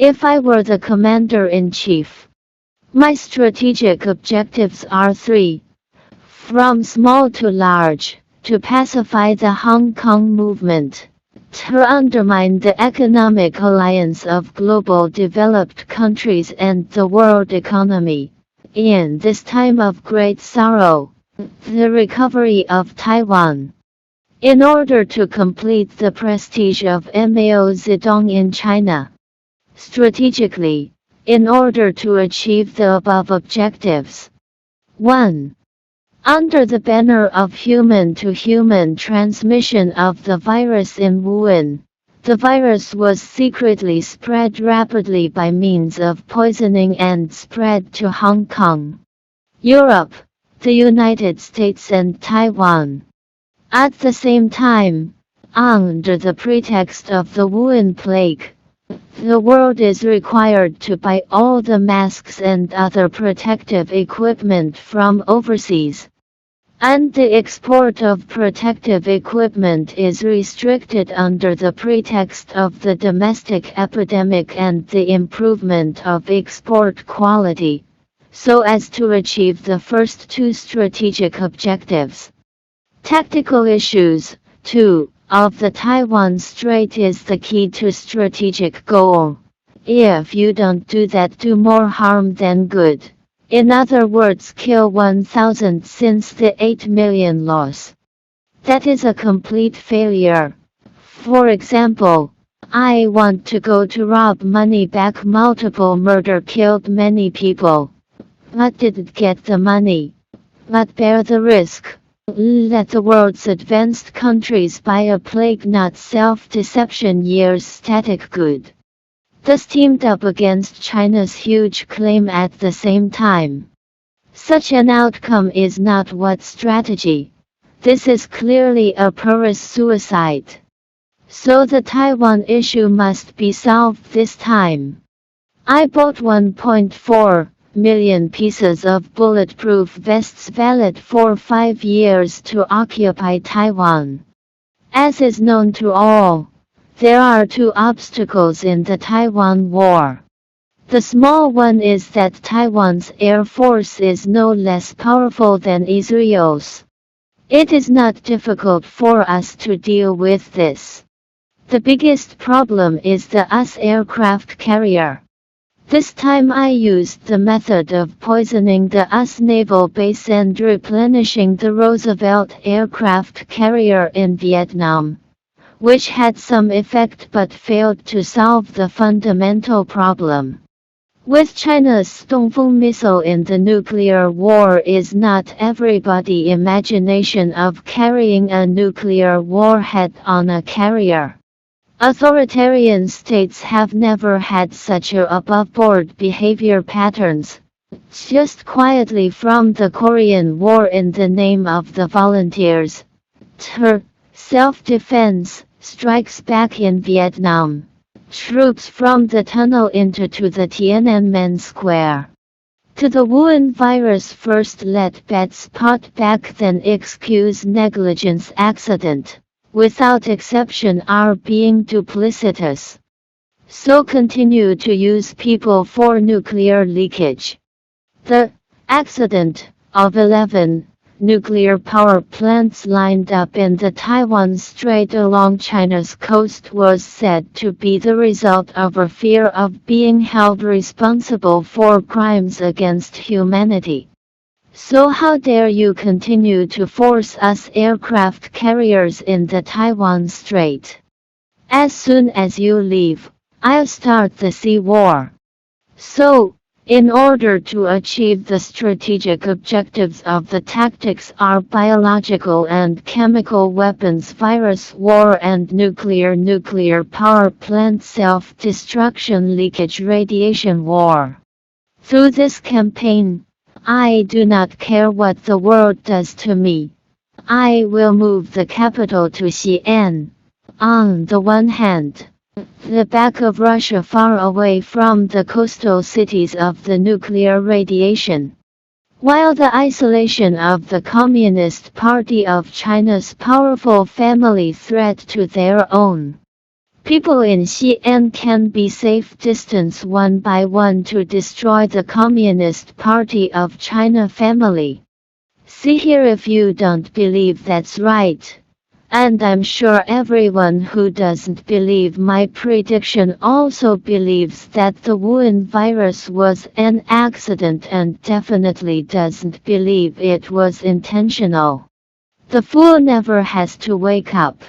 If I were the commander-in-chief, my strategic objectives are three: from small to large, to pacify the Hong Kong movement, to undermine the economic alliance of global developed countries and the world economy. In this time of great sorrow, the recovery of Taiwan. In order to complete the prestige of Mao Zedong in China. Strategically, in order to achieve the above objectives. 1. Under the banner of human-to-human transmission of the virus in Wuhan, the virus was secretly spread rapidly by means of poisoning and spread to Hong Kong, Europe, the United States and Taiwan. At the same time, under the pretext of the Wuhan plague, the world is required to buy all the masks and other protective equipment from overseas. And the export of protective equipment is restricted under the pretext of the domestic epidemic and the improvement of export quality, so as to achieve the first two strategic objectives. Tactical issues, 2. Of the Taiwan Strait is the key to strategic goal. If you don't do that, do more harm than good. In other words, kill 1,000 since the 8 million loss. That is a complete failure. For example, I want to go to rob money back. Multiple murder killed many people, but didn't get the money, but bear the risk. Let the world's advanced countries buy a plague, not self-deception. Years static good. Thus teamed up against China's huge claim at the same time. Such an outcome is not what strategy. This is clearly a purist suicide. So the Taiwan issue must be solved this time. I bought 1.4 million pieces of bulletproof vests valid for 5 years to occupy Taiwan. As is known to all, there are two obstacles in the Taiwan War. The small one is that Taiwan's air force is no less powerful than Israel's. It is not difficult for us to deal with this. The biggest problem is the US aircraft carrier. This time I used the method of poisoning the US naval base and replenishing the Roosevelt aircraft carrier in Vietnam, which had some effect but failed to solve the fundamental problem. With China's Dongfeng missile in the nuclear war, is not everybody imagination of carrying a nuclear warhead on a carrier. Authoritarian states have never had such a above-board behavior patterns. Just quietly from the Korean War in the name of the volunteers. Self-defense strikes back in Vietnam. Troops from the tunnel into the Tiananmen Square. To the Wuhan virus, first let bad spot back, then excuse negligence. Accident, without exception, are being duplicitous. So continue to use people for nuclear leakage. The accident of 11 nuclear power plants lined up in the Taiwan Strait along China's coast was said to be the result of a fear of being held responsible for crimes against humanity. So how dare you continue to force US aircraft carriers in the Taiwan Strait? As soon as you leave, I'll start the sea war. So, in order to achieve the strategic objectives of the tactics are biological and chemical weapons, virus war and nuclear power plant self-destruction, leakage, radiation war. Through this campaign, I do not care what the world does to me. I will move the capital to Xi'an. On the one hand, the back of Russia, far away from the coastal cities of the nuclear radiation, while the isolation of the Communist Party of China's powerful family threat to their own People in Xi'an can be safe distanced one by one to destroy the Communist Party of China family. See here if you don't believe that's right. And I'm sure everyone who doesn't believe my prediction also believes that the Wuhan virus was an accident and definitely doesn't believe it was intentional. The fool never has to wake up.